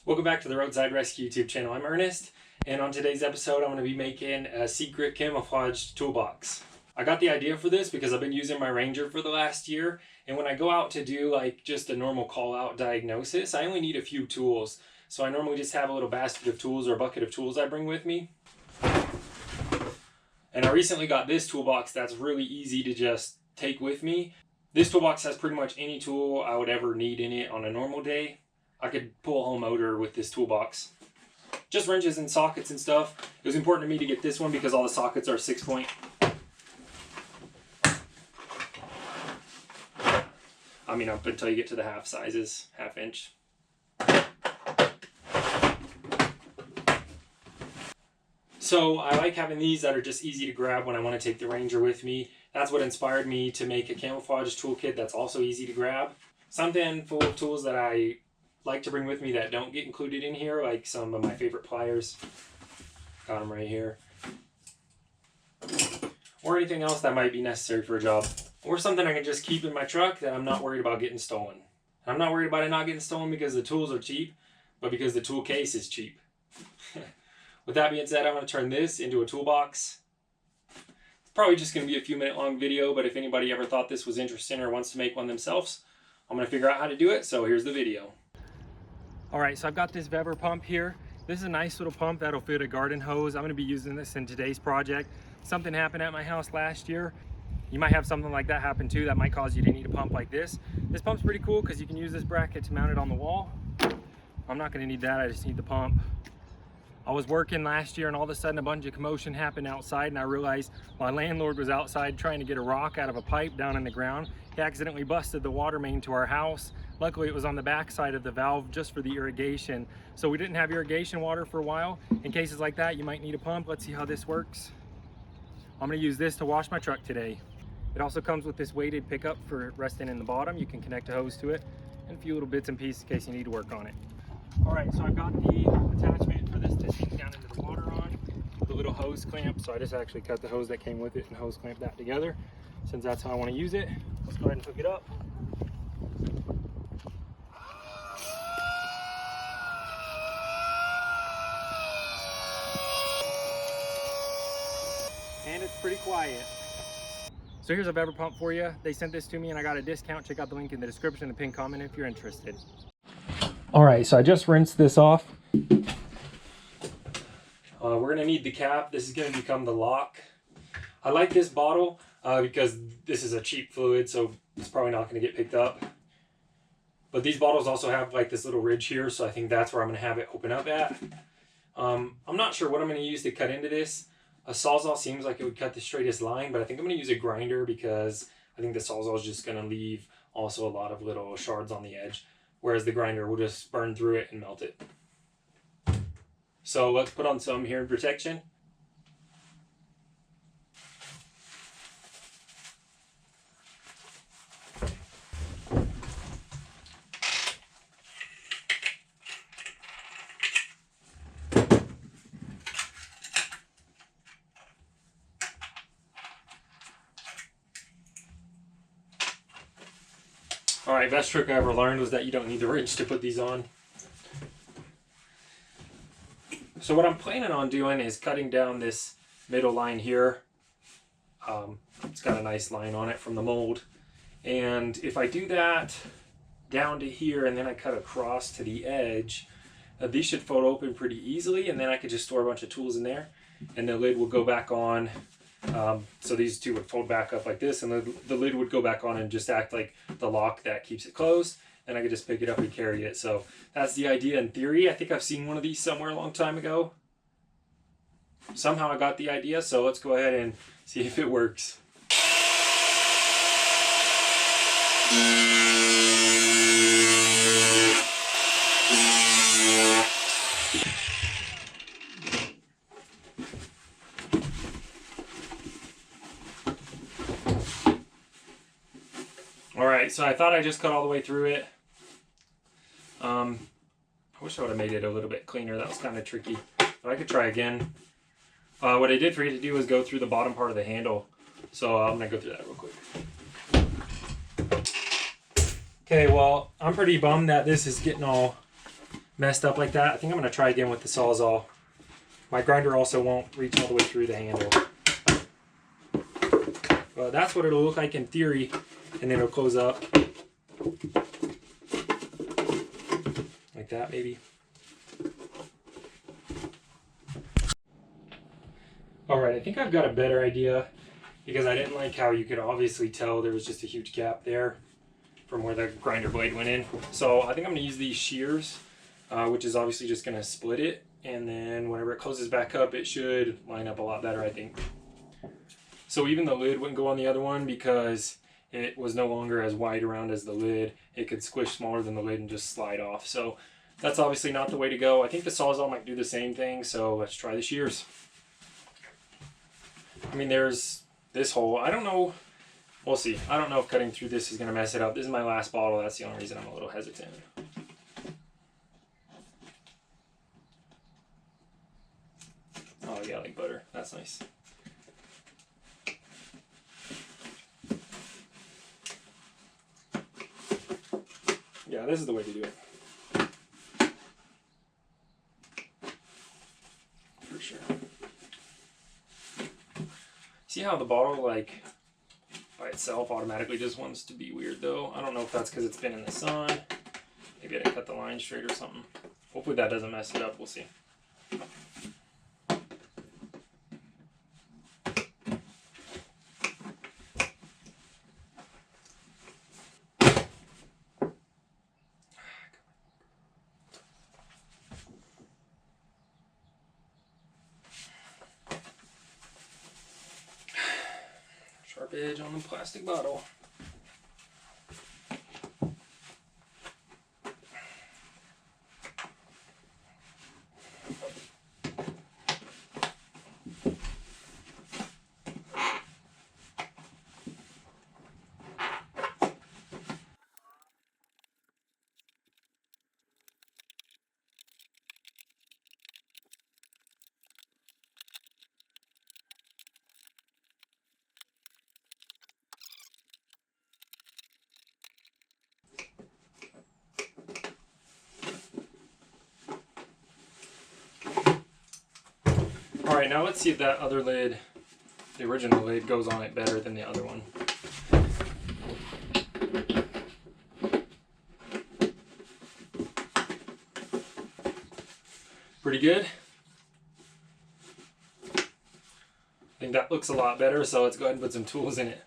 Welcome back to the Roadside Rescue YouTube channel. I'm Ernest, and on today's episode I'm going to be making a secret camouflage toolbox. I got the idea for this because I've been using my Ranger for the last year, and when I go out to do like just a normal call-out diagnosis, I only need a few tools. So I normally just have a little basket of tools or a bucket of tools I bring with me. And I recently got this toolbox that's really easy to just take with me. This toolbox has pretty much any tool I would ever need in it on a normal day. I could pull a whole motor with this toolbox. Just wrenches and sockets and stuff. It was important to me to get this one because all the sockets are 6-point. I mean, up until you get to the half sizes, 1/2 inch. So I like having these that are just easy to grab when I want to take the Ranger with me. That's what inspired me to make a camouflage toolkit that's also easy to grab. Something full of tools that I like to bring with me that don't get included in here, like some of my favorite pliers. Got them right here. Or anything else that might be necessary for a job. Or something I can just keep in my truck that I'm not worried about getting stolen. And I'm not worried about it not getting stolen because the tools are cheap, but because the tool case is cheap. With that being said, I'm going to turn this into a toolbox. It's probably just going to be a few minute long video, but if anybody ever thought this was interesting or wants to make one themselves, I'm going to figure out how to do it, so here's the video. Alright, so I've got this 𝕊𝖊𝖈𝖍𝖓 pump here. This is a nice little pump that'll fit a garden hose. I'm going to be using this in today's project. Something happened at my house last year. You might have something like that happen too that might cause you to need a pump like this. This pump's pretty cool because you can use this bracket to mount it on the wall. I'm not going to need that, I just need the pump. I was working last year and all of a sudden a bunch of commotion happened outside, and I realized my landlord was outside trying to get a rock out of a pipe down in the ground. He accidentally busted the water main to our house. Luckily it was on the back side of the valve just for the irrigation. So we didn't have irrigation water for a while. In cases like that you might need a pump. Let's see how this works. I'm going to use this to wash my truck today. It also comes with this weighted pickup for resting in the bottom. You can connect a hose to it and a few little bits and pieces in case you need to work on it. Alright, so I've got the attachment for this to sink down into the water on, the little hose clamp. So I just actually cut the hose that came with it and hose clamp that together since that's how I want to use it. Let's go ahead and hook it up. And it's pretty quiet. So here's a 𝕊𝖊𝖈𝖍𝖓 pump for you. They sent this to me and I got a discount. Check out the link in the description, the pinned comment if you're interested. Alright, so I just rinsed this off. We're going to need the cap. This is going to become the lock. I like this bottle because this is a cheap fluid, so it's probably not going to get picked up. But these bottles also have like this little ridge here, so I think that's where I'm going to have it open up at. I'm not sure what I'm going to use to cut into this. A Sawzall seems like it would cut the straightest line, but I think I'm going to use a grinder because I think the Sawzall is just going to leave also a lot of little shards on the edge, whereas the grinder will just burn through it and melt it. So let's put on some hearing protection. Alright, best trick I ever learned was that you don't need the wrench to put these on. So what I'm planning on doing is cutting down this middle line here. It's got a nice line on it from the mold. And if I do that down to here and then I cut across to the edge, these should fold open pretty easily, and then I could just store a bunch of tools in there and the lid will go back on. So these two would fold back up like this, and the lid would go back on and just act like the lock that keeps it closed, and I could just pick it up and carry it. So that's the idea in theory. I think I've seen one of these somewhere a long time ago. Somehow I got the idea, so let's go ahead and see if it works. Alright, so I thought I just cut all the way through it. I wish I would have made it a little bit cleaner. That was kind of tricky, but I could try again. What I did forget to do was go through the bottom part of the handle. So I'm going to go through that real quick. Okay, well, I'm pretty bummed that this is getting all messed up like that. I think I'm going to try again with the Sawzall. My grinder also won't reach all the way through the handle. But that's what it'll look like in theory, and then it'll close up. Like that, maybe. Alright, I think I've got a better idea, because I didn't like how you could obviously tell there was just a huge gap there from where the grinder blade went in. So I think I'm going to use these shears, which is obviously just going to split it, and then whenever it closes back up, it should line up a lot better, I think. So even the lid wouldn't go on the other one because it was no longer as wide around as the lid. It could squish smaller than the lid and just slide off. So that's obviously not the way to go. I think the Sawzall might do the same thing, so let's try the shears. I mean, there's this hole. I don't know. We'll see. I don't know if cutting through this is going to mess it up. This is my last bottle. That's the only reason I'm a little hesitant. Oh, yeah, like butter. That's nice. Yeah, this is the way to do it. For sure. See how the bottle, like, by itself automatically just wants to be weird, though? I don't know if that's because it's been in the sun. Maybe I didn't cut the line straight or something. Hopefully that doesn't mess it up. We'll see. Sharp edge on the plastic bottle. Alright, now let's see if that other lid, the original lid, goes on it better than the other one. Pretty good. I think that looks a lot better, so let's go ahead and put some tools in it.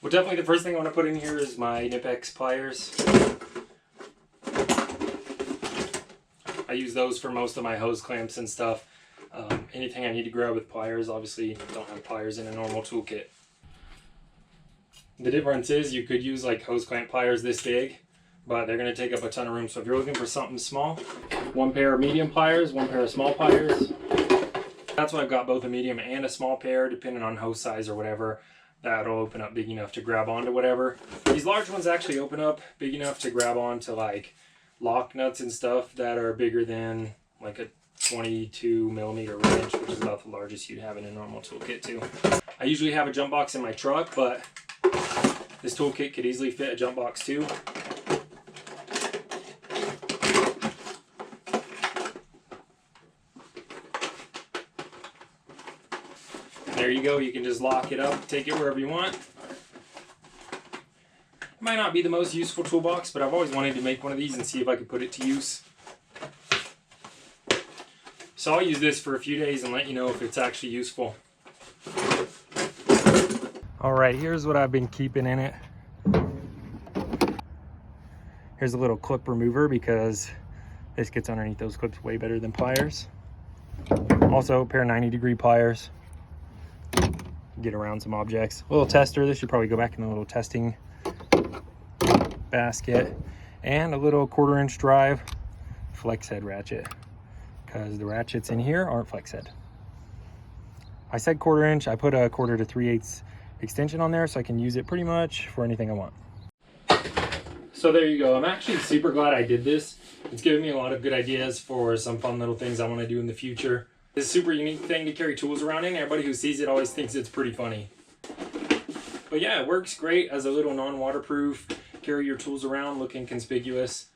Well, definitely the first thing I want to put in here is my Knipex pliers. I use those for most of my hose clamps and stuff. Anything I need to grab with pliers, obviously don't have pliers in a normal toolkit. The difference is you could use like hose clamp pliers this big, but they're going to take up a ton of room. So if you're looking for something small, one pair of medium pliers, one pair of small pliers. That's why I've got both a medium and a small pair, depending on hose size or whatever. That'll open up big enough to grab onto whatever. These large ones actually open up big enough to grab onto like lock nuts and stuff that are bigger than like a 22mm wrench, which is about the largest you'd have in a normal toolkit too. I usually have a jump box in my truck, but this toolkit could easily fit a jump box too. There you go, you can just lock it up, take it wherever you want. It might not be the most useful toolbox, but I've always wanted to make one of these and see if I could put it to use. So I'll use this for a few days and let you know if it's actually useful. Alright, here's what I've been keeping in it. Here's a little clip remover because this gets underneath those clips way better than pliers. Also, a pair of 90-degree pliers. Get around some objects. A little tester. This should probably go back in the little testing basket. And a little 1/4-inch drive flex head ratchet, because the ratchets in here aren't flex head. I said 1/4-inch. I put a 1/4 to 3/8 extension on there so I can use it pretty much for anything I want. So there you go. I'm actually super glad I did this. It's given me a lot of good ideas for some fun little things I want to do in the future. It's a super unique thing to carry tools around in. Everybody who sees it always thinks it's pretty funny. But yeah, it works great as a little non-waterproof carry your tools around looking conspicuous.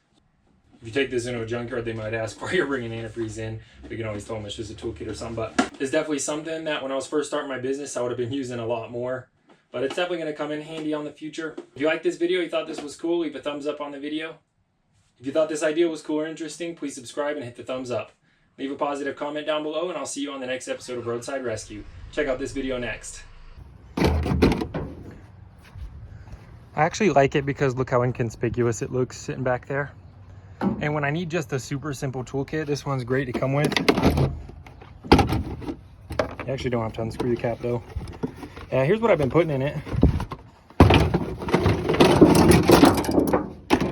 If you take this into a junkyard, they might ask why you're bringing antifreeze in. You can always tell them it's just a toolkit or something. But it's definitely something that when I was first starting my business, I would have been using a lot more. But it's definitely going to come in handy on the future. If you liked this video, you thought this was cool, leave a thumbs up on the video. If you thought this idea was cool or interesting, please subscribe and hit the thumbs up. Leave a positive comment down below, and I'll see you on the next episode of Roadside Rescue. Check out this video next. I actually like it because look how inconspicuous it looks sitting back there. And when I need just a super simple toolkit, this one's great to come with. You actually don't have to unscrew the cap though. Here's what I've been putting in it.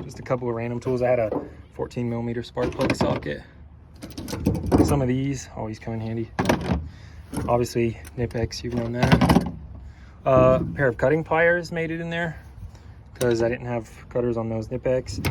Just a couple of random tools. I had a 14mm spark plug socket. Some of these always come in handy. Obviously, Knipex, you've known that. A pair of cutting pliers made it in there because I didn't have cutters on those Knipex.